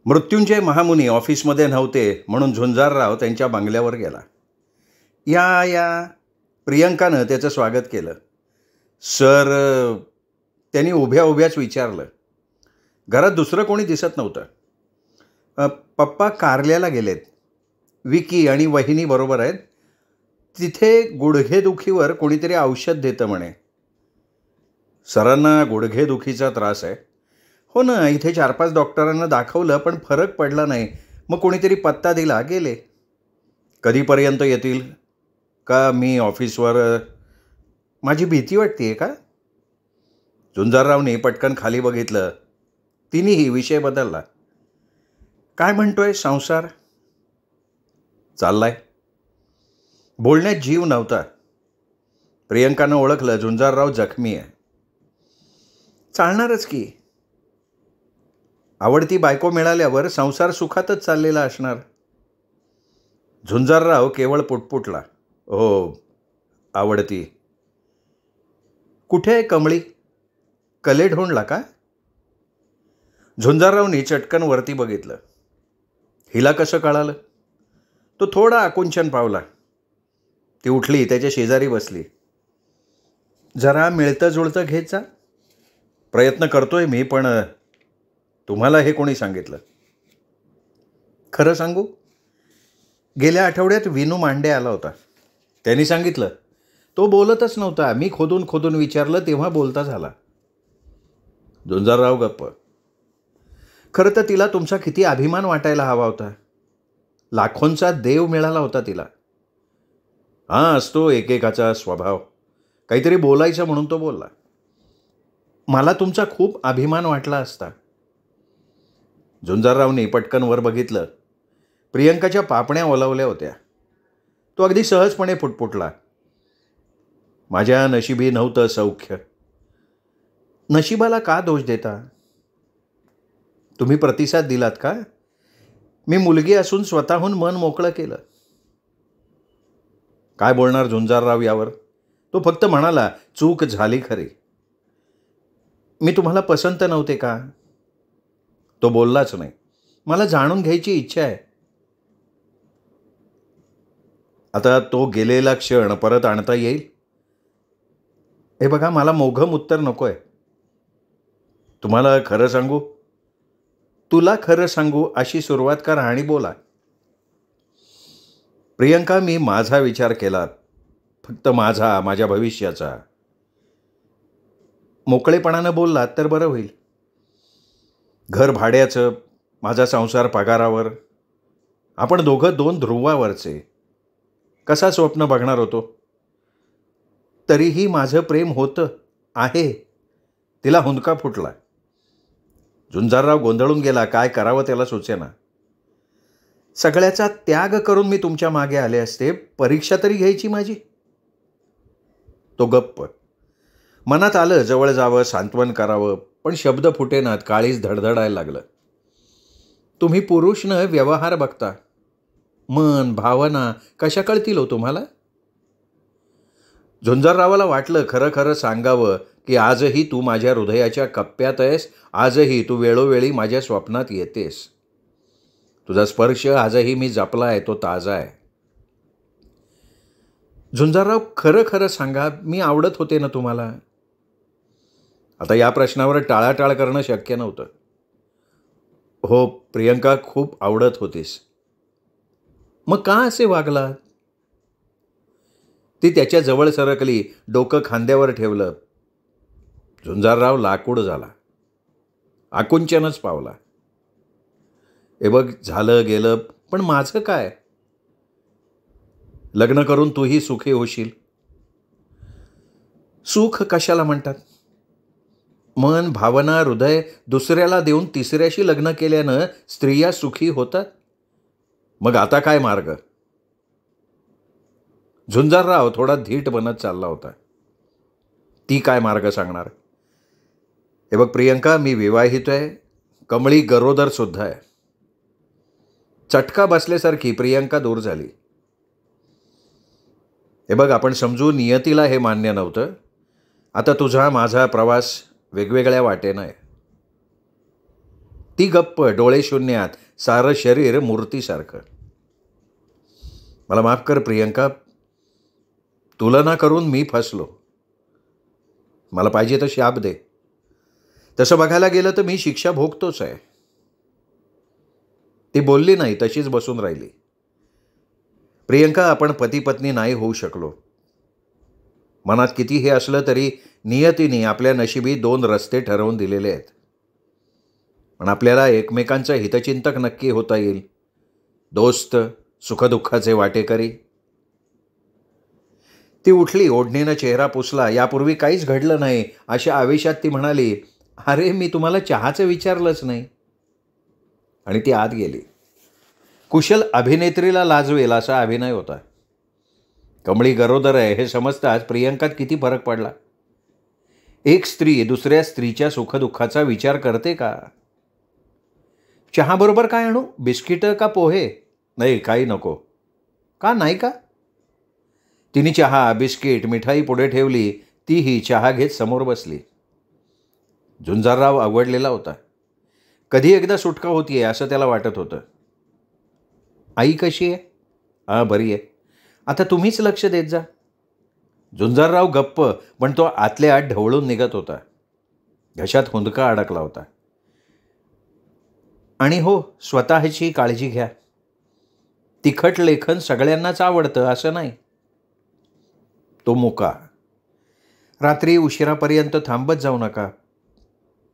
मृत्युंजय महामुनी ऑफिसमध्ये नव्हते म्हणून झुंजारराव त्यांच्या बंगल्यावर गेला. या या प्रियंकानं त्याचं स्वागत केलं. सर, त्यांनी उभ्या उभ्याच विचारलं. घरात दुसरं कोणी दिसत नव्हतं. पप्पा कारल्याला गेलेत. विकी आणि वहिनी बरोबर आहेत. तिथे गुडघेदुखीवर कोणीतरी औषध देतं म्हणे. सरांना गुडघेदुखीचा त्रास आहे. हो ना, इथे 4-5 डॉक्टरांना दाखवलं पण फरक पडला नाही. मग कोणीतरी पत्ता दिला, गेले. कधीपर्यंत येतील? का मी ऑफिसवर? माझी भीती वाटते का? झुंजाररावने पटकन खाली बघितलं. तिनेही विषय बदलला. काय म्हणतोय संसार? चाललाय. बोलण्यात जीव नव्हता. प्रियंकानं ओळखलं झुंजारराव जखमी आहे. चालणारच की. आवडती बायको मिळाल्यावर संसार सुखातच चाललेला असणार. झुंजारराव केवळ पुटपुटला. हो, आवडती. कुठे आहे कमळी? कलेढोणला का? झुंजाररावनी चटकन वरती बघितलं. हिला कसं कळालं? तो थोडा आकुंचन पावला. ती उठली, त्याच्या शेजारी बसली. जरा मिळतं जुळतं घेत जा. प्रयत्न करतोय मी, पण तुम्हाला हे कोणी सांगितलं? खरं सांगू, गेल्या आठवड्यात विनू मांडे आला होता. त्यांनी सांगितलं. तो बोलतच नव्हता. मी खोदून खोदून विचारलं तेव्हा बोलता झाला. झुंजारराव गप्प. खरं तर तिला तुमचा किती अभिमान वाटायला हवा होता. लाखोंचा देव मिळाला होता तिला. हां, असतो एकेकाचा स्वभाव. काहीतरी बोलायचं म्हणून तो बोलला. मला तुमचा खूप अभिमान वाटला असता. झुंजाररावने पटकन वर बघितलं. प्रियंकाच्या पापण्या ओलावल्या होत्या. तो अगदी सहजपणे पुटपुटला. माझ्या नशिबी नव्हतं सौख्य. नशिबाला का दोष देता? तुम्ही प्रतिसाद दिलात का? मी मुलगी असून स्वतःहून मन मोकळं केलं. काय बोलणार झुंजारराव यावर? तो फक्त म्हणाला, चूक झाली खरी. मी तुम्हाला पसंत नव्हते का? तो बोललाच नाही. मला जाणून घ्यायची इच्छा आहे. आता तो गेलेला क्षण परत आणता येईल? हे बघा, मला मोघम उत्तर नको आहे. तुम्हाला खरं सांगू? तुला खरं सांगू अशी सुरुवात करा आणि बोला. प्रियंका, मी माझा विचार केला. फक्त माझ्या भविष्याचा. मोकळेपणानं बोललात तर बरं होईल. घर भाड्याचं, माझा संसार पगारावर. आपण दोघं 2 ध्रुवावरचे. कसा स्वप्न बघणार होतो? तरीही माझं प्रेम होतं, आहे. तिला हुंदका फुटला. झुंजारराव गोंधळून गेला. काय करावं त्याला सुचेना. सगळ्याचा त्याग करून मी तुमच्या मागे आले असते. परीक्षा तरी घ्यायची माझी. तो गप्प. मनात आलं जवळ जावं, सांत्वन करावं, पण शब्द फुटेनात. काळीच धडधडायला लागलं. तुम्ही पुरुष न व्यवहार बघता. मन, भावना कशा कळतील हो तुम्हाला? झुंजाररावाला वाटलं खरं खरं सांगावं की आजही तू माझ्या हृदयाच्या कप्प्यात आहेस. आजही तू वेळोवेळी माझ्या स्वप्नात येतेस. तुझा स्पर्श आजही मी जपला आहे, तो ताजा आहे. झुंजारराव, खरं खरं सांगा, मी आवडत होते ना तुम्हाला? आता या प्रश्नावर टाळाटाळ करणं शक्य नव्हतं. हो प्रियंका, खूप आवडत होतीस. मग का असे वागलात? ती त्याच्या जवळ सरकली. डोकं खांद्यावर ठेवलं. झुंजारराव लाकूड झाला. आकुंचनच पावला. हे बघ, झालं गेलं, पण माझं काय? लग्न करून तूही सुखी होशील. सुख कशाला म्हणतात? मन, भावना, हृदय दुसऱ्याला देऊन तिसऱ्याशी लग्न केल्यानं स्त्रिया सुखी होतात. मग आता काय मार्ग? झुंजारराव थोडा धीट बनत चालला होता. ती काय मार्ग सांगणार? हे बघ प्रियंका, मी विवाहित आहे. कमळी गरोदर सुद्धा आहे. चटका बसल्यासारखी प्रियंका दूर झाली. हे बघ, आपण समजू, नियतीला हे मान्य नव्हतं. आता तुझा माझा प्रवास वेगवेगळ्या वाटेनं आहे. ती गप्प, डोळे शून्यात, सारं शरीर मूर्तीसारखं. मला माफ कर प्रियंका, तुलना करून मी फसलो. मला पाहिजे तर शाप दे. तसं बघायला गेलं तर मी शिक्षा भोगतोच आहे. ती बोलली नाही, तशीच बसून राहिली. प्रियंका, आपण पती पत्नी नाही होऊ शकलो. मनात किती हे असलं तरी नियतीने आपल्या नशिबी 2 रस्ते ठरवून दिलेले आहेत. पण आपल्याला एकमेकांचं हितचिंतक नक्की होता येईल. दोस्त, सुखदुःखाचे वाटेकरी. ती उठली, ओढणीनं चेहरा पुसला. यापूर्वी काहीच घडलं नाही अशा आवेशात ती म्हणाली, अरे मी तुम्हाला चहाचं विचारलंच नाही. आणि ती आत गेली. कुशल अभिनेत्रीला लाजवेल असा अभिनय होता. कमळी गरोदर आहे हे समजताच प्रियंकात किती फरक पडला. एक स्त्री दुसऱ्या स्त्रीच्या सुखदुःखाचा विचार करते का? चहाबरोबर काय आणू? बिस्किटं का पोहे? नाही, काही नको. का नाही का? तिने चहा, बिस्किट, मिठाई पुढे ठेवली. तीही चहा घेत समोर बसली. झुंजारराव आवडलेला होता. कधी एकदा सुटका होतीये असं त्याला वाटत होतं. आई कशी आहे? बरी आहे. आता तुम्हीच लक्ष देत जा. झुंजारराव गप्प, पण तो आतल्या आत ढवळून निघत होता. घशात हुंदका अडकला होता. आणि हो, स्वतःची काळजी घ्या. तिखट लेखन सगळ्यांनाच आवडतं असं नाही. तो मुका. रात्री उशिरापर्यंत थांबत जाऊ नका.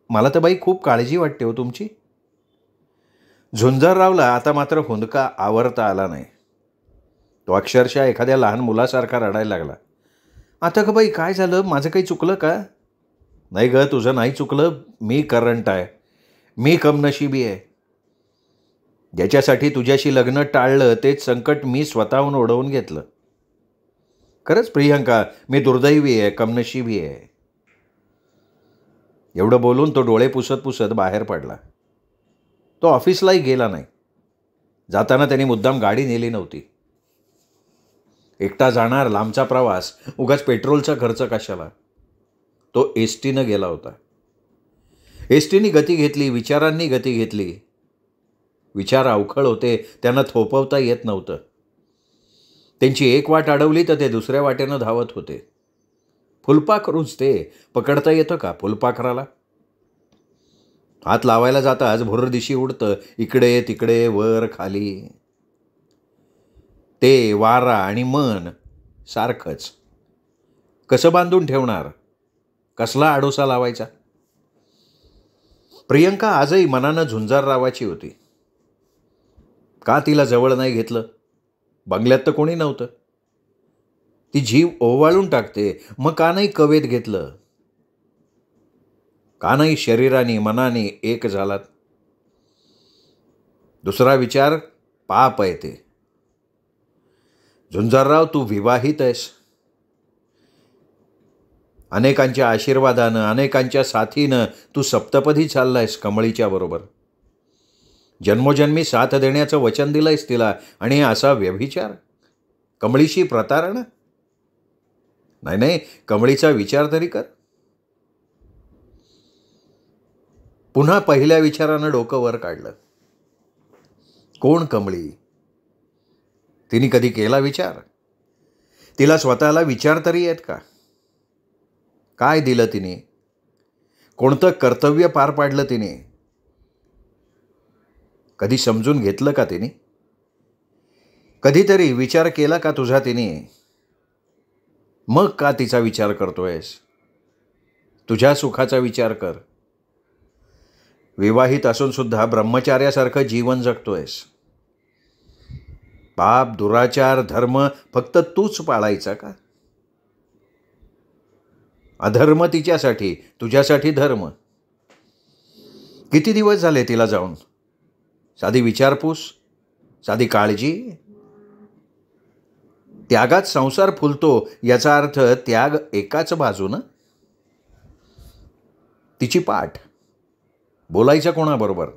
मला तर बाई खूप काळजी वाटते हो तुमची. झुंजाररावला आता मात्र हुंदका आवरता आला नाही. तो अक्षरशः एखाद्या लहान मुलासारखा रडायला लागला. आता का बाई काय झालं? माझं काही चुकलं का? नाही ग, तुझं नाही चुकलं. मी करंट आहे. मी कमनशिबी आहे. ज्याच्यासाठी तुझ्याशी लग्न टाळलं तेच संकट मी स्वतःहून ओढवून घेतलं. खरंच प्रियंका, मी दुर्दैवी आहे, कमनशिबी आहे. एवढं बोलून तो डोळे पुसत पुसत बाहेर पडला. तो ऑफिसलाही गेला नाही. जाताना त्यांनी मुद्दाम गाडी नेली नव्हती. एकटा जाणार, लांबचा प्रवास, उगाच पेट्रोलचा खर्च कशाला. तो एसटीनं गेला होता. एसटीने गती घेतली, विचारांनी गती घेतली. विचार अवखळ होते, त्यांना थोपवता येत नव्हतं. त्यांची एक वाट अडवली तर ते दुसऱ्या वाटेनं धावत होते. फुलपाखरूच ते. पकडता येतं का फुलपाखराला? हात लावायला जाताच भुर्रदिशी उडतं, इकडे तिकडे, वर खाली. ते वारा आणि मन सारखंच. कसं बांधून ठेवणार? कसला आडोसा लावायचा? प्रियंका आजही मनानं झुंजाररावाची होती. का तिला जवळ नाही घेतलं? बंगल्यात तर कोणी नव्हतं. ती जीव ओवाळून टाकते, मग का नाही कवेत घेतलं? का नाही शरीराने मनाने एक झालात? दुसरा विचार, पाप आहे ते. झुंजारराव, तू विवाहित आहेस. अनेकांच्या आशीर्वादानं, अनेकांच्या साथीनं तू सप्तपदी चाललायस कमळीच्या बरोबर. जन्मोजन्मी साथ देण्याचं वचन दिलंयस तिला, आणि असा व्यभिचार? कमळीशी प्रतारणा? नाही नाही, कमळीचा विचार तरी कर. पुन्हा पहिल्या विचारानं डोकं वर काढलं. कोण कमळी? तिने कधी केला विचार? तिला स्वतःला विचार तरी आहेत का? काय दिलं तिने? कोणतं कर्तव्य पार पाडलं तिने? कधी समजून घेतलं का तिने? कधीतरी विचार केला का तुझा तिने? मग का तिचा विचार करतोयस? तुझ्या सुखाचा विचार कर. विवाहित असून सुद्धा ब्रह्मचार्यासारखं जीवन जगतोयस. पाप, दुराचार, धर्म फक्त तूच पाळायचा का? अधर्म तिच्यासाठी, तुझ्यासाठी धर्म. किती दिवस झाले तिला जाऊन? साधी विचारपूस, साधी काळजी. त्यागात संसार फुलतो याचा अर्थ त्याग एकाच बाजूनं. तिची पाठ. बोलायचं कोणाबरोबर?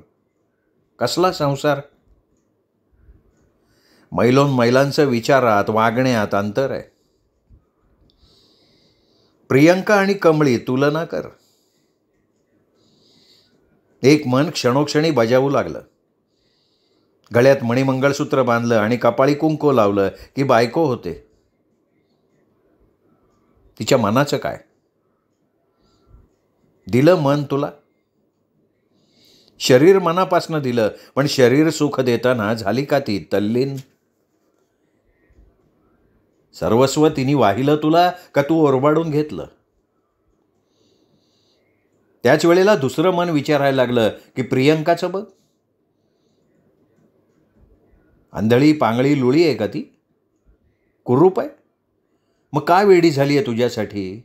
कसला संसार? मैलांचं विचारात, वागण्यात अंतर आहे. प्रियंका आणि कमळी तुलना कर. एक मन क्षणोक्षणी बजावू लागलं. गळ्यात मणिमंगळसूत्र बांधलं आणि कपाळी कुंकू लावलं की बायको होते. तिच्या मनाचं काय? दिलं मन तुला. शरीर मनापासनं दिलं, पण शरीर सुख देताना झाली का ती तल्लीन? सर्वस्व तिने वाहिलं तुला का तू ओरबाडून घेतलं? त्याच वेळेला दुसरं मन विचारायला लागलं की प्रियंकाचं बघ, आंधळी पांगळी लुळी आहे का ती? कुरूप आहे? मग काय वेडी झाली आहे तुझ्यासाठी?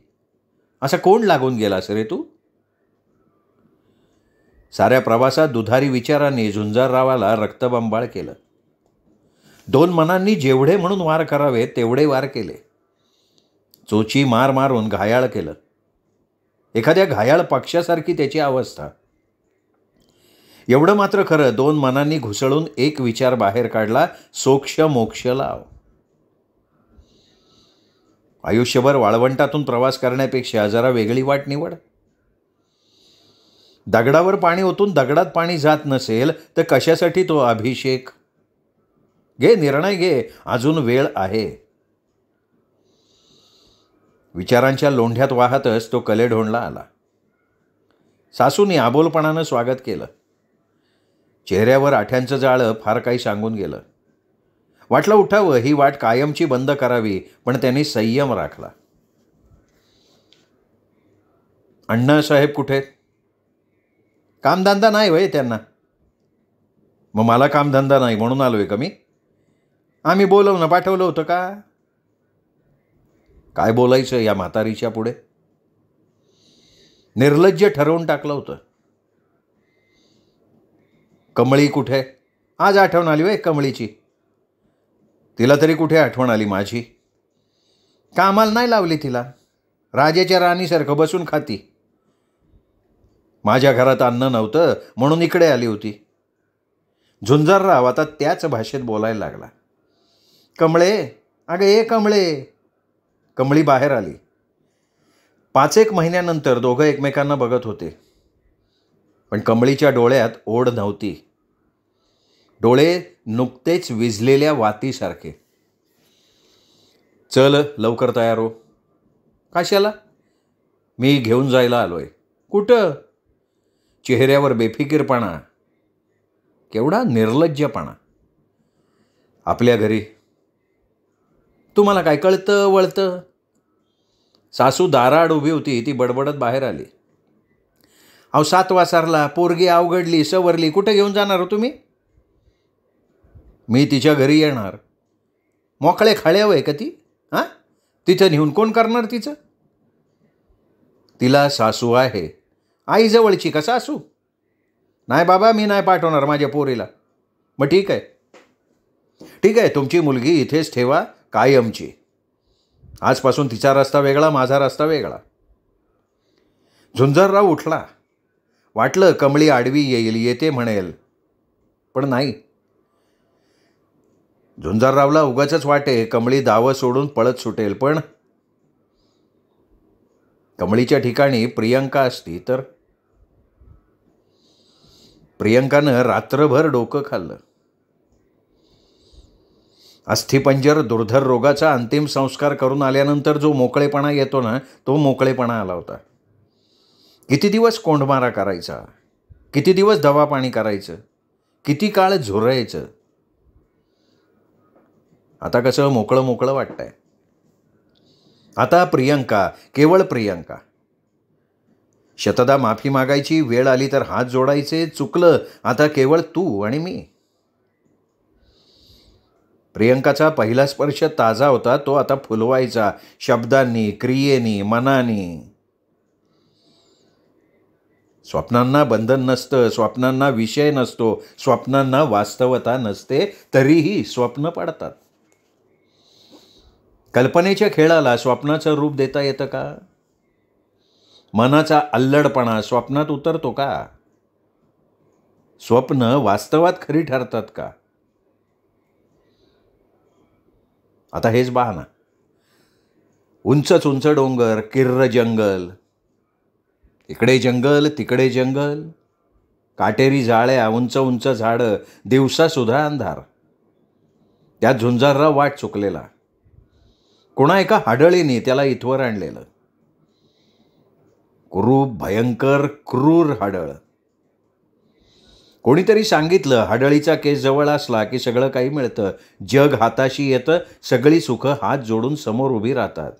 असा कोण लागून गेलास रे तू? साऱ्या प्रवासात दुधारी विचारांनी झुंजाररावाला रक्तबंबाळ केलं. दोन मनांनी जेवढे म्हणून वार करावे तेवढे वार केले. चोची मार मारून घायाळ केलं. एखाद्या घायाळ पक्षासारखी त्याची अवस्था. एवढं मात्र खरं, दोन मनांनी घुसळून एक विचार बाहेर काढला, सोक्ष मोक्ष लाव. आयुष्यभर वाळवंटातून प्रवास करण्यापेक्षा जरा वेगळी वाट निवड. दगडावर पाणी ओतून दगडात पाणी जात नसेल तर कशासाठी तो अभिषेक? घे निर्णय, घे, अजून वेळ आहे. विचारांच्या लोंढ्यात वाहतच तो कलेढोणला आला. सासूनी आबोलपणानं स्वागत केलं. चेहऱ्यावर आठ्यांचं जाळं फार काही सांगून गेलं. वाटलं उठावं, ही वाट कायमची बंद करावी, पण त्यांनी संयम राखला. अण्णासाहेब कुठे? कामधंदा नाही वय त्यांना. मग मला कामधंदा नाही म्हणून आलोय का मी? आम्ही बोलवणं पाठवलं होतं का? काय बोलायचं या म्हातारीच्या पुढे? निर्लज्ज ठरवून टाकलं होतं. कमळी कुठे? आज आठवण आली वय कमळीची. तिला तरी कुठे आठवण आली माझी? कामाला नाही लावली तिला. राजाच्या राणीसारखं बसून खाती. माझ्या घरात अन्न नव्हतं म्हणून इकडे आली होती. झुंजारराव आता त्याच भाषेत बोलायला लागला. कमळे, अगं ए कमळे. कमळी बाहेर आली. 5-1 महिन्यानंतर दोघं एकमेकांना बघत होते. पण कमळीच्या डोळ्यात ओढ नव्हती. डोळे नुकतेच विझलेल्या वातीसारखे. चल लवकर तयार हो. कशाला? मी घेऊन जायला आलोय. कुठं? चेहऱ्यावर बेफिकीरपणा. केवढा निर्लज्जपणा. आपल्या घरी. तुम्हाला काय कळतं वळतं? सासू दाराआड उभी होती. ती बडबडत बाहेर आली. अहो 7 वासारला पोरगी अवघडली, सवरली. कुठं घेऊन जाणार हो तुम्ही? मी तिच्या घरी येणार. मोकळे खळ्याव आहे का ती? हां, तिथं नेऊन कोण करणार तिचं? तिला सासू आहे. आई जवळची का सासू? नाही बाबा, मी नाही पाठवणार माझ्या पोरीला. मग ठीक आहे, ठीक आहे, तुमची मुलगी इथेच ठेवा कायमची. आजपासून तिचा रस्ता वेगळा, माझा रस्ता वेगळा. झुंजारराव उठला. वाटलं कमळी आडवी येईल, येते म्हणेल, पण नाही. झुंजाररावला उगाचच वाटे कमळी दावं सोडून पळत सुटेल, पण कमळीच्या ठिकाणी प्रियंका असती तर. प्रियंकानं रात्रभर डोकं खाल्लं. अस्थिपंजर दुर्धर रोगाचा अंतिम संस्कार करून आल्यानंतर जो मोकळेपणा येतो ना, तो मोकळेपणा आला होता. किती दिवस कोंडमारा करायचा? किती दिवस दवापाणी करायचं? किती काळ झुरायचं? आता कसं मोकळं मोकळं वाटतंय. आता प्रियंका, केवळ प्रियंका. शतदा माफी मागायची वेळ आली तर हात जोडायचे. चुकलं, आता केवळ तू आणि मी. प्रियंकाचा पहिला स्पर्श ताजा होता, तो आता फुलवायचा शब्दांनी, क्रियेनी, मनानी. स्वप्नांना बंधन नसतं, स्वप्नांना विषय नसतो, स्वप्नांना वास्तवता नसते, तरीही स्वप्न पडतात. कल्पनेच्या खेळाला स्वप्नाचं रूप देता येतं का? मनाचा अल्लडपणा स्वप्नात उतरतो का? स्वप्न वास्तवात खरी ठरतात का? आता हेच बहाना. उंचच उंच डोंगर, किर्र जंगल, इकडे जंगल तिकडे जंगल. काटेरी जाळ्या, उंच उंच झाडं, दिवसासुद्धा अंधार. त्यात झुंजारराव वाट चुकलेला. कोणा एका हाडळीने त्याला इथवर आणलेलं. कुरूप, भयंकर, क्रूर हाडळ. कोणीतरी सांगितलं, हाडळीचा केस जवळ असला की सगळं काही मिळतं, जग हाताशी येतं, सगळी सुखं हात जोडून समोर उभी राहतात.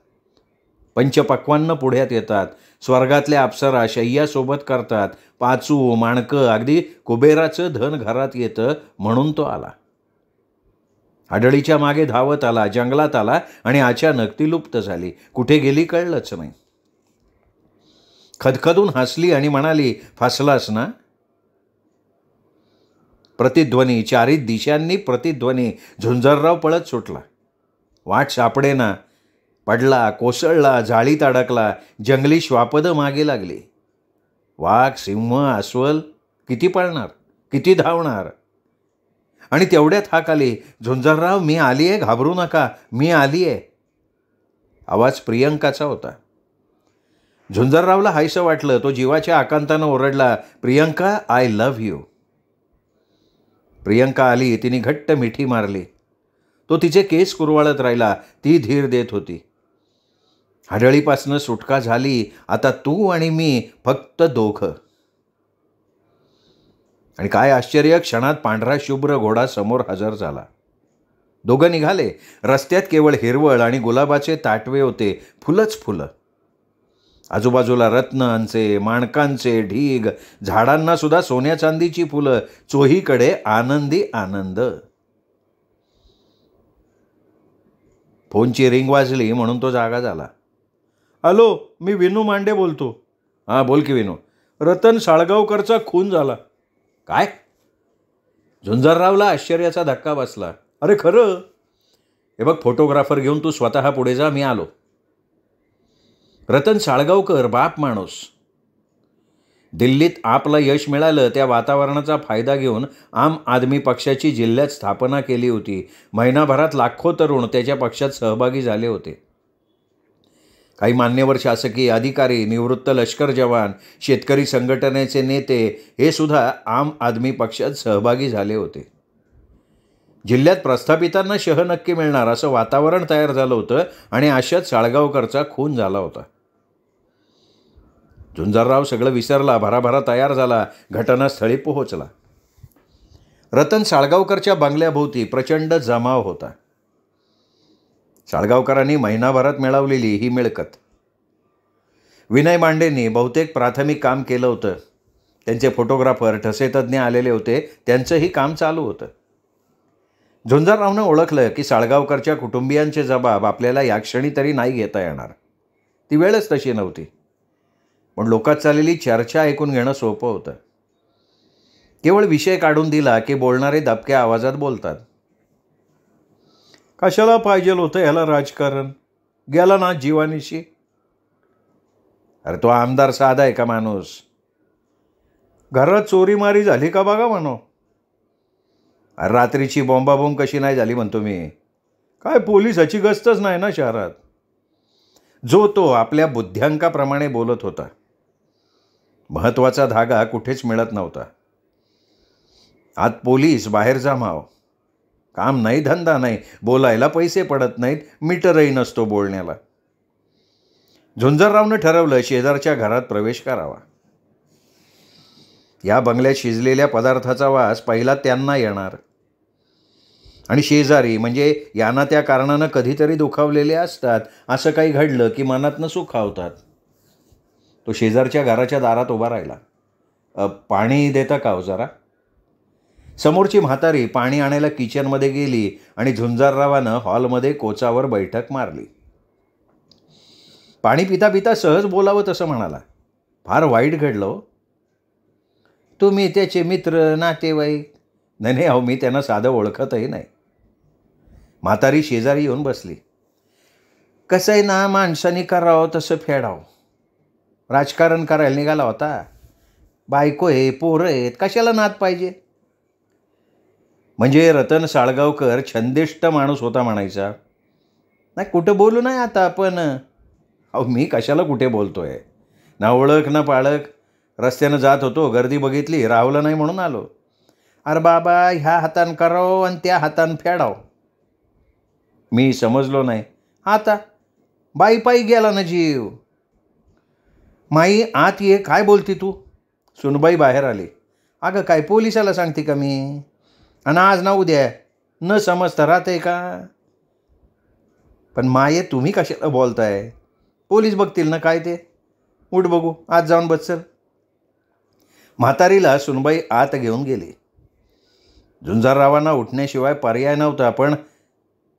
पंचपक्वान्न पुढ्यात येतात, स्वर्गातल्या अप्सरा शय्यासोबत करतात, पाचू, माणकं, अगदी कुबेराचं धन घरात येतं म्हणून तो आला. हाडळीच्या मागे धावत आला, जंगलात आला आणि अचानक ती लुप्त झाली. कुठे गेली कळलंच नाही. खदखदून हसली आणि म्हणाली, फसलास ना? प्रतिध्वनी, चारी दिशांनी प्रतिध्वनी. झुंजारराव पळत सुटला. वाट सापडेना. पडला, कोसळला, जाळीत अडकला. जंगली श्वापदं मागे लागली. वाघ, सिंह, अस्वल किती पळणार, किती धावणार. आणि तेवढ्यात हाक आली, झुंजारराव मी आली आहे, घाबरू नका, मी आली आहे. आवाज प्रियंकाचा होता. झुंजाररावला हायसं वाटलं. तो जीवाच्या आकांतानं ओरडला, Priyanka, I love you. Priyanka आली. तिने घट्ट मिठी मारली. तो तिचे केस कुरवाळत राहिला. ती धीर देत होती. हाडळीपासनं सुटका झाली. आता तू आणि मी, फक्त दोघं. आणि काय आश्चर्य, क्षणात पांढरा शुभ्र घोडा समोर हजर झाला. दोघं निघाले. रस्त्यात केवळ हिरवळ आणि गुलाबाचे ताटवे होते, फुलंच फुलं. आजूबाजूला रत्नांचे, माणकांचे ढीग, झाडांना सुद्धा सोन्या चांदीची फुलं, चोहीकडे आनंदी आनंद. फोनची रिंग वाजली म्हणून तो जागा झाला. हॅलो, मी विनू मांडे बोलतो. हां, बोल की विनू. रतन साळगावकरचा खून झाला. काय? झुंजाररावला आश्चर्याचा धक्का बसला. अरे खरं? हे बघ, फोटोग्राफर घेऊन तू स्वतः पुढे जा, मी आलो. रतन साळगावकर बाप माणूस. दिल्लीत आपला यश मिळालं त्या वातावरणाचा फायदा घेऊन आम आदमी पक्षाची जिल्ह्यात स्थापना केली होती. महिनाभरात लाखो तरुण त्याच्या पक्षात सहभागी झाले होते. काही मान्यवर शासकीय अधिकारी, निवृत्त लष्कर जवान, शेतकरी संघटनेचे नेते हे सुद्धा आम आदमी पक्षात सहभागी झाले होते. जिल्ह्यात प्रस्थापितांना शह नक्की मिळणार असं वातावरण तयार झालं होतं आणि अशात साळगावकरचा खून झाला होता. झुंजारराव सगळं विसरला, भराभरा तयार झाला, घटनास्थळी पोहोचला. रतन साळगावकरच्या बंगल्याभोवती प्रचंड जमाव होता. साळगावकरांनी महिनाभरात मिळवलेली ही मिळकत. विनय मांडेंनी बहुतेक प्राथमिक काम केलं होतं. त्यांचे फोटोग्राफर, ठसेतज्ञ आलेले होते, त्यांचंही काम चालू होतं. झुंजाररावनं ओळखलं की साळगावकरच्या कुटुंबियांचे जबाब आपल्याला या क्षणी तरी नाही घेता येणार. ती वेळच तशी नव्हती. पण लोकात चाललेली चर्चा ऐकून घेणं सोपं होतं. केवळ विषय काढून दिला की बोलणारे दबक्या आवाजात बोलतात. कशाला पाहिजे होतं ह्याला राजकारण? गेला ना जीवानीशी. अरे तो आमदार साधा आहे का माणूस? घरात चोरीमारी झाली का बघा म्हणो. अरे रात्रीची बॉम्बाबॉम्ब कशी नाही झाली म्हणतो मी. काय पोलिसाची गस्तच नाही ना शहरात. जो तो आपल्या बुद्ध्यांकाप्रमाणे बोलत होता. महत्त्वाचा धागा कुठेच मिळत नव्हता. आत पोलीस, बाहेर जमाव. काम नाही, धंदा नाही, बोलायला पैसे पडत नाहीत, मीटरही नसतो बोलण्याला. झुंजाररावनं ठरवलं शेजारच्या घरात प्रवेश करावा. या बंगल्यात शिजलेल्या पदार्थाचा वास पहिला त्यांना येणार. आणि शेजारी म्हणजे यांना त्या कारणानं कधीतरी दुखावलेले असतात. असं काही घडलं की मनातनं सुखावतात. तो शेजारच्या घराच्या दारात उभा राहिला. पाणी देता का हो जरा? समोरची म्हातारी पाणी आणायला किचनमध्ये गेली आणि झुंजाररावानं हॉलमध्ये कोचावर बैठक मारली. पाणी पिता पिता सहज बोलावं तसं म्हणाला. फार वाईट घडलं. तुम्ही त्याचे मित्र, नातेवाईक? नाही अहो, मी त्यांना साधं ओळखतही नाही. म्हातारी शेजारी येऊन बसली. कसं आहे ना, माणसाने करावं तसं फेडावं. राजकारण करायला निघाला होता. बायको आहे, पोरं आहेत, कशाला नाद पाहिजे? म्हणजे रतन साळगावकर छंदिष्ट माणूस होता म्हणायचा? नाही, कुठं बोलू नाही आता आपण. अहो मी कशाला कुठे बोलतोय? ना ओळख ना पाळख. रस्त्यानं जात होतो, गर्दी बघितली, राहुलं नाही म्हणून आलो. अरे बाबा, ह्या हातानं करावं आणि त्या हातानं फेडाव. मी समजलो नाही. आता बाई पायी गेला ना जीव. माई आत ये, काय बोलती तू? सुनबाई बाहेर आली. अगं काय पोलिसाला सांगते का मी? आणि आज ना उद्या न समजता राहते का? पण माये तुम्ही कशाला बोलताय? पोलीस बघतील ना काय ते. उठ बघू, आज जाऊन बसल. म्हातारीला सुनबाई आत घेऊन गेली. झुंजाररावांना उठण्याशिवाय पर्याय नव्हता, पण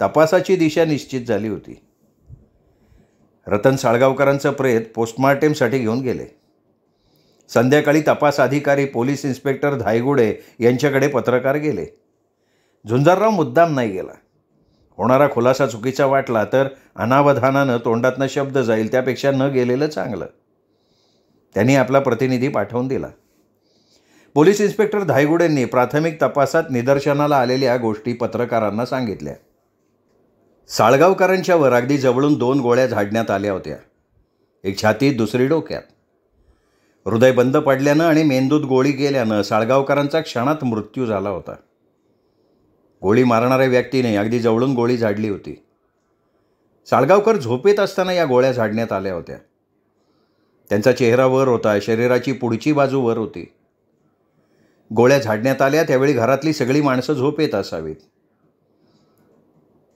तपासाची दिशा निश्चित झाली होती. रतन साळगावकरांचं प्रेत पोस्टमार्टेमसाठी घेऊन गेले. संध्याकाळी तपास अधिकारी पोलीस इन्स्पेक्टर धायगुडे यांच्याकडे पत्रकार गेले. झुंजारराव मुद्दाम नाही गेला. होणारा खुलासा चुकीचा वाटला तर अनावधानानं तोंडातनं शब्द जाईल, त्यापेक्षा न गेलेलं चांगलं. त्यांनी आपला प्रतिनिधी पाठवून दिला. पोलीस इन्स्पेक्टर धायगुडेंनी प्राथमिक तपासात निदर्शनाला आलेल्या गोष्टी पत्रकारांना सांगितल्या. साळगावकरांच्यावर अगदी जवळून 2 गोळ्या झाडण्यात आल्या होत्या. एक छातीत, दुसरी डोक्यात. हृदय बंद पडल्यानं आणि मेंदूत गोळी गेल्यानं साळगावकरांचा क्षणात मृत्यू झाला होता. गोळी मारणाऱ्या व्यक्तीने अगदी जवळून गोळी झाडली होती. साळगावकर झोपेत असताना या गोळ्या झाडण्यात आल्या होत्या. त्यांचा चेहरा वर होता, शरीराची पुढची बाजू वर होती. गोळ्या झाडण्यात आल्या त्यावेळी घरातली सगळी माणसं झोपेत असावीत.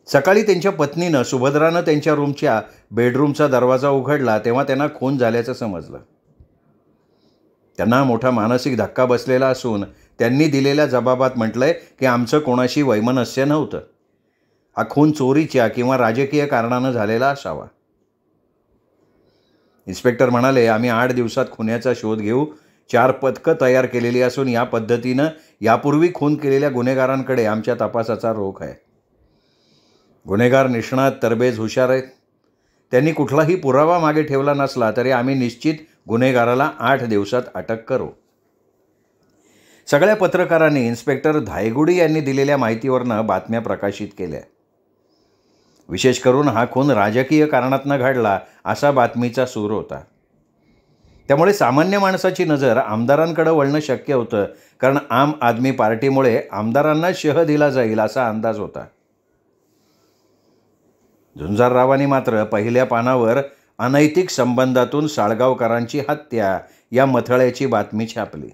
सकाळी त्यांच्या पत्नीनं सुभद्रानं त्यांच्या रूमच्या बेडरूमचा दरवाजा उघडला तेव्हा त्यांना खून झाल्याचं समजलं. त्यांना मोठा मानसिक धक्का बसलेला असून त्यांनी दिलेल्या जबाबात म्हटलंय की आमचं कोणाशी वैमनस्य नव्हतं. हा खून चोरीच्या किंवा राजकीय कारणानं झालेला असावा. इन्स्पेक्टर म्हणाले, आम्ही 8 दिवसात खुन्याचा शोध घेऊ. 4 पथकं तयार केलेली असून या पद्धतीनं यापूर्वी खून केलेल्या गुन्हेगारांकडे आमच्या तपासाचा रोख आहे. गुन्हेगार निष्णात, तरबेज, हुशार आहेत. त्यांनी कुठलाही पुरावा मागे ठेवला नसला तरी आम्ही निश्चित गुन्हेगाराला 8 दिवसात अटक करू. सगळ्या पत्रकारांनी इन्स्पेक्टर धायगुडे यांनी दिलेल्या माहितीवरनं बातम्या प्रकाशित केल्या. विशेष करून हा खून राजकीय कारणातनं घडला असा बातमीचा सूर होता. त्यामुळे सामान्य माणसाची नजर आमदारांकडे वळणं शक्य होतं, कारण आम आदमी पार्टीमुळे आमदारांना शह दिला जाईल असा अंदाज होता. झुंजाररावांनी मात्र पहिल्या पानावर अनैतिक संबंधातून साळगावकरांची हत्या या मथळ्याची बातमी छापली.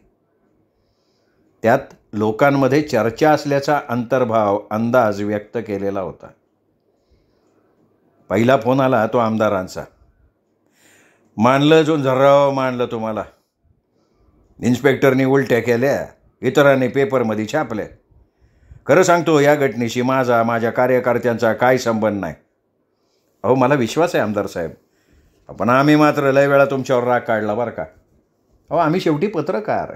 त्यात लोकांमध्ये चर्चा असल्याचा अंतर्भाव, अंदाज व्यक्त केलेला होता. पहिला फोन आला तो आमदारांचा. मानलं झुंजारराव, मानलं तुम्हाला. इन्स्पेक्टरनी उलट्या केल्या, इतरांनी पेपरमध्ये छापल्या. खरं सांगतो, या घटनेशी माझ्या कार्यकर्त्यांचा काय संबंध नाही. अहो, मला विश्वास आहे आमदार साहेब, पण आम्ही मात्र लय वेळा तुमच्यावर राग काढला बरं का. अहो, आम्ही शेवटी पत्रकार.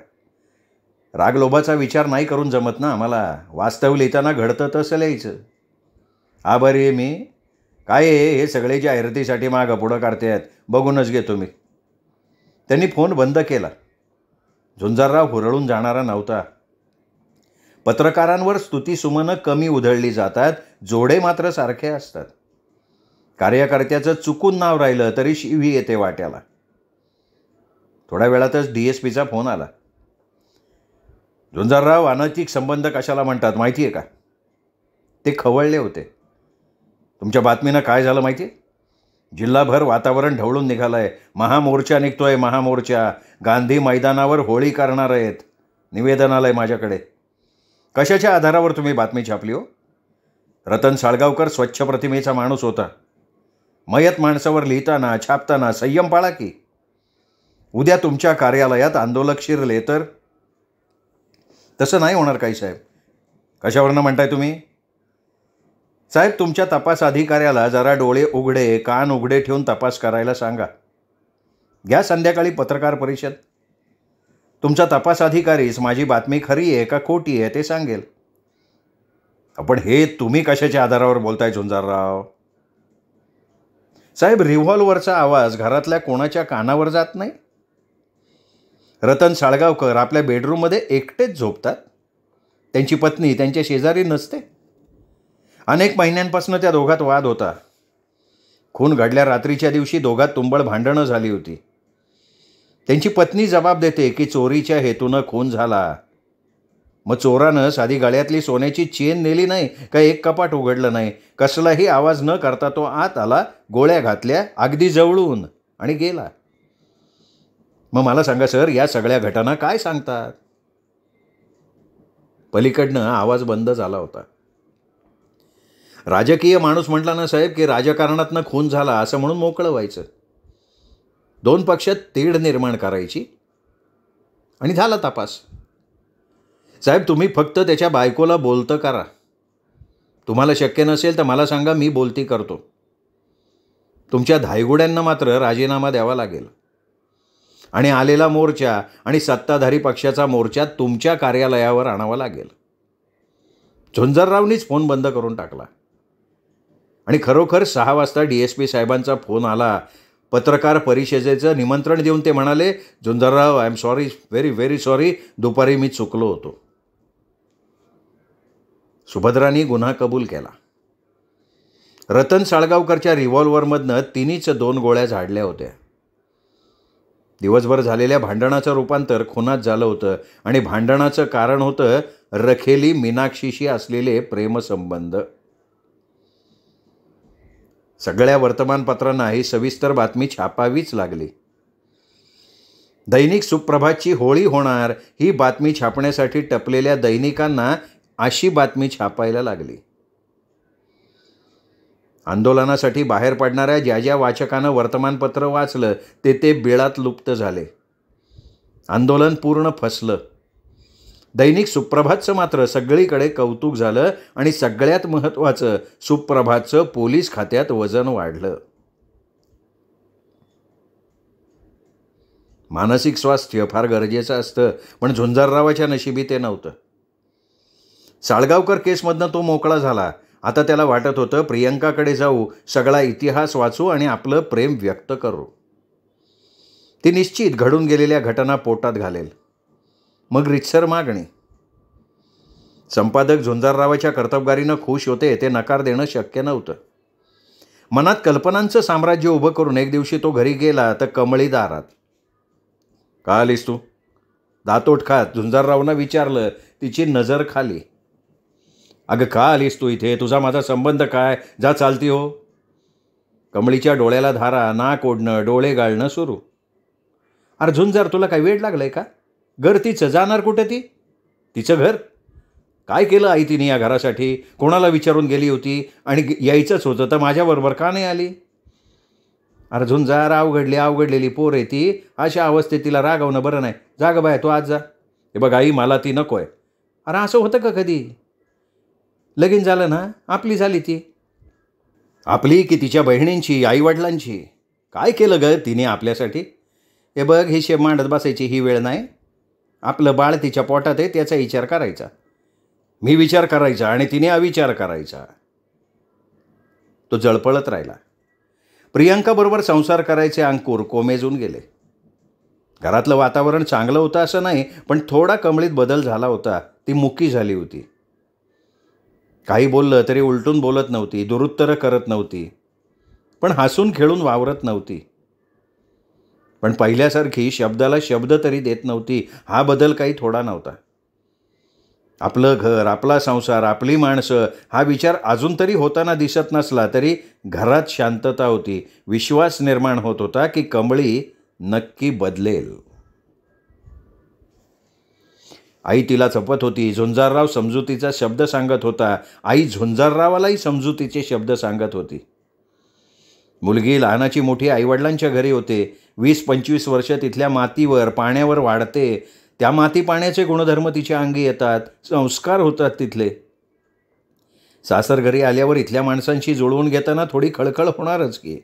राग लोभाचा विचार नाही करून जमत ना आम्हाला. वास्तव लिहिताना घडतं तसं लिहायचं. आभारी आहे मी. काय आहे, हे सगळे जाहिरातीसाठी मागं पुढं करतायत, बघूनच घेतो मी. त्यांनी फोन बंद केला. झुंजारराव हुरळून जाणारा नव्हता. पत्रकारांवर स्तुतीसुमनं कमी उधळली जातात, जोडे मात्र सारखे असतात. कार्यकर्त्याचं चुकून नाव राहिलं तरी शिवी येते वाट्याला. थोड्या वेळातच DSPचा फोन आला. झुंजारराव, अनैतिक संबंध कशाला म्हणतात माहिती आहे का? ते खवळले होते. तुमच्या बातमीनं काय झालं माहिती आहे? जिल्हाभर वातावरण ढवळून निघालं आहे. महामोर्चा निघतोय, महामोर्चा. गांधी मैदानावर होळी करणार आहेत. निवेदन आलं आहे माझ्याकडे. कशाच्या आधारावर तुम्ही बातमी छापली हो? रतन साळगावकर स्वच्छ प्रतिमेचा माणूस होता. मयत माणसावर लिहिताना, छापताना संयम पाळा की. उद्या तुमच्या कार्यालयात आंदोलक शिरले तर? तसं नाही होणार काही साहेब. कशावरनं म्हणताय तुम्ही? साहेब, तुमच्या तपास अधिकाऱ्याला जरा डोळे उघडे, कान उघडे ठेवून तपास करायला सांगा. घ्या संध्याकाळी पत्रकार परिषद. तुमचा तपास अधिकारीच माझी बातमी खरी आहे का खोटी आहे ते सांगेल. आपण हे तुम्ही कशाच्या आधारावर बोलताय झुंजारराव? साहेब, रिव्हॉल्वरचा आवाज घरातल्या कोणाच्या कानावर जात नाही. रतन साळगावकर आपल्या बेडरूममध्ये एकटेच झोपतात. त्यांची पत्नी त्यांच्या शेजारी नसते. अनेक महिन्यांपासून त्या दोघात वाद होता. खून घडल्या रात्रीच्या दिवशी दोघात तुंबळ भांडणं झाली होती. त्यांची पत्नी जबाब देते की चोरीच्या हेतूनं खून झाला. मग चोरानं साधी गळ्यातली सोन्याची चेन नेली नाही का, एक कपाट उघडलं नाही, कसलाही आवाज न करता तो आत आला, गोळ्या घातल्या अगदी जवळून आणि गेला. मग मला सांगा सर, या सगळ्या घटना काय सांगतात? पलीकडनं आवाज बंद झाला होता. राजकीय माणूस म्हटला ना साहेब की राजकारणातनं खून झाला असं म्हणून मोकळं व्हायचं. 2 पक्षात तेढ निर्माण करायची आणि झाला तपास. साहेब, तुम्ही फक्त त्याच्या बायकोला बोलतं करा. तुम्हाला शक्य नसेल तर मला सांगा, मी बोलती करतो. तुमच्या धायगुड्यांना मात्र राजीनामा द्यावा लागेल आणि आलेला मोर्चा आणि सत्ताधारी पक्षाचा मोर्चा तुमच्या कार्यालयावर आणावा लागेल. झुंजररावनीच फोन बंद करून टाकला आणि खरोखर 6 वाजता DSP साहेबांचा फोन आला. पत्रकार परिषदेचं निमंत्रण देऊन ते म्हणाले, Jhunjharrao, I am sorry, very very sorry, दुपारी मी चुकलो होतो. सुभद्रांनी गुन्हा कबूल केला. रतन साळगावकरच्या रिव्हॉल्व्हरमधनं तिनीच 2 गोळ्या झाडल्या होत्या. दिवसभर झालेल्या भांडणाचं रूपांतर खुनात झालं होतं आणि भांडणाचं कारण होतं रखेली मीनाक्षीशी असलेले प्रेमसंबंध. सगळ्या वर्तमानपत्रांना ही सविस्तर बातमी छापावीच लागली. दैनिक सुप्रभातची होळी होणार ही बातमी छापण्यासाठी टपलेल्या दैनिकांना अशी बातमी छापायला लागली. आंदोलनासाठी बाहेर पडणाऱ्या ज्या ज्या वाचकानं वर्तमानपत्र वाचलं ते बिळात लुप्त झाले. आंदोलन पूर्ण फसलं. दैनिक सुप्रभातचं मात्र सगळीकडे कौतुक झालं आणि सगळ्यात महत्त्वाचं, सुप्रभातचं पोलीस खात्यात वजन वाढलं. मानसिक स्वास्थ्य फार गरजेचं असतं, पण झुंजररावाच्या नशिबी ते नव्हतं. साळगावकर केसमधनं तो मोकळा झाला. आता त्याला वाटत होतं प्रियंकाकडे जाऊ, सगळा इतिहास वाचू आणि आपलं प्रेम व्यक्त करू. ती निश्चित घडून गेलेल्या घटना पोटात घालेल. मग रितसर मागणी. संपादक झुंजररावाच्या कर्तबगारीनं खुश होते, ते नकार देणं शक्य नव्हतं. मनात कल्पनांचं साम्राज्य उभं करून एक दिवशी तो घरी गेला तर कमळी दारात. का आलीस तू? दातोट खात झुंजररावनं विचारलं. तिची नजर खाली. अगं, का आलीस तू इथे? तुझा माझा संबंध काय? जा चालती हो. कमळीच्या डोळ्याला धारा, नाक ओढणं, डोळे गाळणं सुरू. अरे झुंजार, तुला काय वेळ लागलाय का? घर तिचं, जाणार कुठं ती? तिचं घर? काय केलं आई तिने या घरासाठी? कोणाला विचारून गेली होती? आणि यायचंच होतं तर माझ्याबरोबर का नाही आली? अरे झुंजार, अवघडलेली पोर आहे ती. अशा अवस्थेत तिला रागवणं बरं नाही. जा गं बाय, तू आज जा. हे बघ आई, मला ती नको आहे. अरे असं होतं का कधी? लगीन झालं ना, आपली झाली ती. आपली की तिच्या बहिणींची, आईवडिलांची? काय केलं ग तिने आपल्यासाठी? हे बघ, हिशेब मांडत बसायची ही वेळ नाही. आपलं बाळ तिच्या पोटात आहे, त्याचा विचार करायचा. मी विचार करायचा आणि तिने अविचार करायचा. तो जळपळत राहिला. प्रियंकाबरोबर संसार करायचे अंकुर कोमेजून गेले. घरातलं वातावरण चांगलं होतं असं नाही, पण थोडा कमळीत बदल झाला होता. ती मुकी झाली होती. काही बोललं तरी उलटून बोलत नव्हती, दुरुत्तरं करत नव्हती, पण हसून खेळून वावरत नव्हती. पण पहिल्यासारखी शब्दाला शब्द तरी देत नव्हती. हा बदल काही थोडा नव्हता. आपलं घर, आपला संसार, आपली माणसं हा विचार अजून तरी होताना दिसत नसला तरी घरात शांतता होती. विश्वास निर्माण होत होता की कमळी नक्की बदलेल. आई तिला जपत होती. झुंजारराव समजुतीचा शब्द सांगत होता. आई झुंजाररावालाही समजुतीचे शब्द सांगत होती. मुलगी लहानाची मोठी आईवडिलांच्या घरी होते. 20-25 वर्ष तिथल्या मातीवर, पाण्यावर वाढते. त्या माती पाण्याचे गुणधर्म तिच्या अंगी येतात, संस्कार होतात तिथले. सासर घरी आल्यावर इथल्या माणसांशी जुळवून घेताना थोडी खळखळ होणारच की.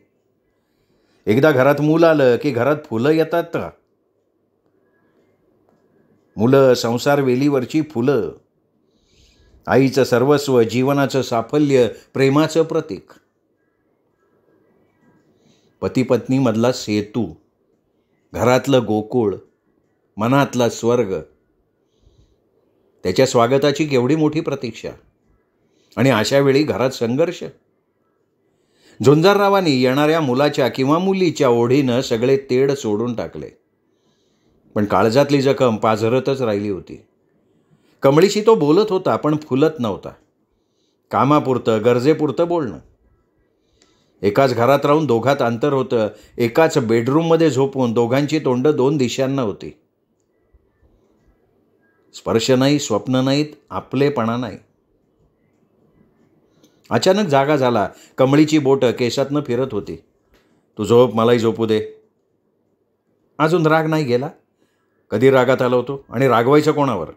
एकदा घरात मूल आलं की घरात फुलं येतात का? मुलं संसार वेलीवरची फुलं. आईचं सर्वस्व, जीवनाचं साफल्य, प्रेमाचं प्रतीक. पती पत्नीमधला सेतू, घरातलं गोकुळ, मनातला स्वर्ग. त्याच्या स्वागताची केवढी मोठी प्रतीक्षा. आणि अशा वेळी घरात संघर्ष. झुंजाररावांनी येणाऱ्या मुलाच्या किंवा मुलीच्या ओढीनं सगळे तेढ सोडून टाकले. पण काळजातली जखम पाझरतच राहिली होती. कमळीशी तो बोलत होता, पण फुलत नव्हता. कामापुरतं, गरजेपुरतं बोलणं. एकाच घरात राहून दोघात अंतर होतं. एकाच बेडरूममध्ये झोपून दोघांची तोंड 2 दिशांना होती. स्पर्श नाही, स्वप्न नाहीत, आपलेपणा नाही. अचानक जागा झाला. कमळीची बोटं केसातनं फिरत होती. तू झोप, मलाही झोपू दे. अजून राग नाही गेला? कधी रागात आलो होतो? आणि रागवायचं कोणावर?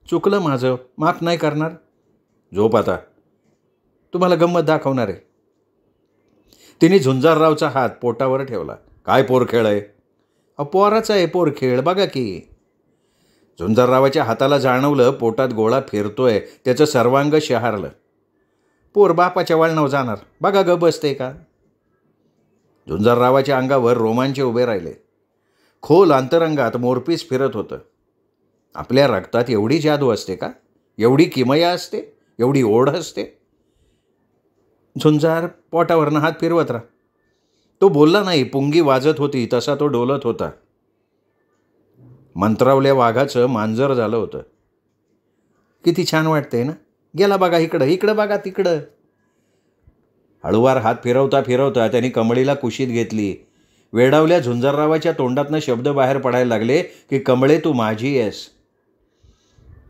चुकलं माझं, माफ नाही करणार? झोप आता, तुम्हाला गंमत दाखवणार आहे. तिने झुंजाररावचा हात पोटावर ठेवला. काय पोरखेळ आहे? पोराचा आहे पोरखेळ, बघा की. झुंजाररावाच्या हाताला जाणवलं पोटात गोळा फिरतोय. त्याचं सर्वांग शहारलं. पोर बापाच्या वळणावर जाणार, बघा ग बसते का? झुंजाररावाच्या अंगावर रोमांच उभे राहिले. खोल अंतरंगात मोरपीस फिरत होतं. आपल्या रक्तात एवढी जादू असते का? एवढी किमया असते? एवढी ओढ असते? झुंजार पोटावरनं हात फिरवत राहा. तो बोलला नाही. पुंगी वाजत होती तसा तो डोलत होता. मंत्रावल्या वाघाचं मांजर झालं होतं. किती छान वाटतंय ना? गेला बघा इकडं, इकडं बघा तिकडं. हळूवार हात फिरवता फिरवता त्यांनी कमळीला कुशीत घेतली. वेडावल्या झुंजाररावाच्या तोंडातनं शब्द बाहेर पडायला लागले की कमळे तू माझी आहेस.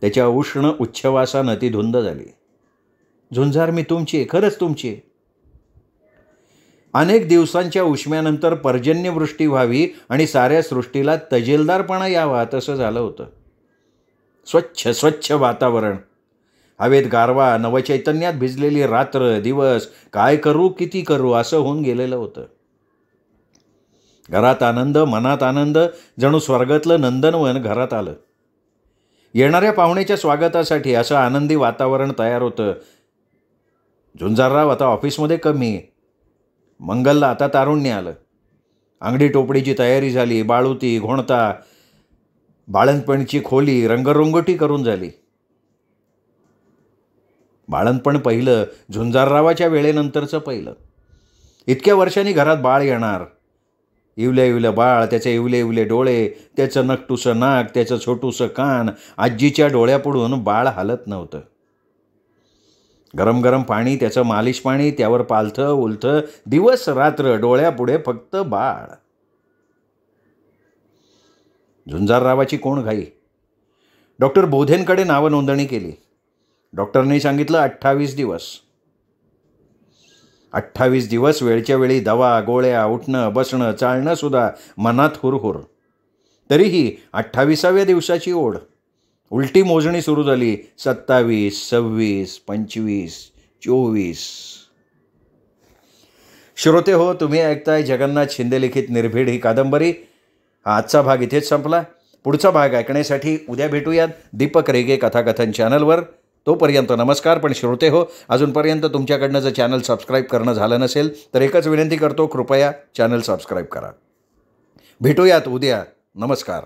त्याच्या उष्ण उच्छवासानं ती धुंद झाली. झुंजार मी तुमची आहे, खरंच तुमची आहे. अनेक दिवसांच्या उष्म्यानंतर पर्जन्यवृष्टी व्हावी आणि साऱ्या सृष्टीला तजेलदारपणा यावा तसं झालं होतं. स्वच्छ स्वच्छ वातावरण. हवेत गारवा, नवचैतन्यात भिजलेली रात्र दिवस. काय करू किती करू असं होऊन गेलेलं होतं. घरात आनंद, मनात आनंद. जणू स्वर्गातलं नंदनवन घरात आलं. येणाऱ्या पाहुण्याच्या स्वागतासाठी असं आनंदी वातावरण तयार होतं. झुंजारराव आता ऑफिसमध्ये कमी. मंगलला आता तारुण्य आलं. अंगडी टोपडीची तयारी झाली. बाळुती, घोणता, बाळंतपणची खोली रंगरंगोटी करून झाली. बाळंतपण पहिलं, झुंजाररावाच्या वेळेनंतरचं पहिलं. इतक्या वर्षांनी घरात बाळ येणार. इवल्या इवलं बाळ, त्याचे इवले इवले डोळे, त्याचं नकटुसं नाक, त्याचं छोटूसं कान. आजीच्या डोळ्यापुढून बाळ हालत नव्हतं. गरम गरम पाणी, त्याचं मालिश पाणी, त्यावर पालथं उलथं. दिवस रात्र डोळ्यापुढे फक्त बाळ. झुंजाररावाची कोण घाई? डॉक्टर बोधेंकडे नावं नोंदणी केली. डॉक्टरने सांगितलं 28 दिवस. 28 दिवस वेळच्या वेळी दवा, गोळ्या, उठणं, बसणं, चालणं सुद्धा मनात हुरहुर. तरीही 28व्या दिवसाची ओढ. उलटी मोजणी सुरू झाली. 27, 26, 25, 24. श्रोते हो, तुम्ही ऐकताय जगन्नाथ शिंदे लिखित निर्भीड ही कादंबरी. हा आजचा भाग इथेच संपला. पुढचा भाग ऐकण्यासाठी उद्या भेटूयात दीपक रेगे कथाकथन चॅनलवर. तोपर्यंत नमस्कार. पण श्रोते हो, अजूनपर्यंत तुमच्याकडनं जर चॅनल सबस्क्राईब करणं झालं नसेल तर एकच विनंती करतो, कृपया चॅनल सबस्क्राईब करा. भेटूयात उद्या. नमस्कार.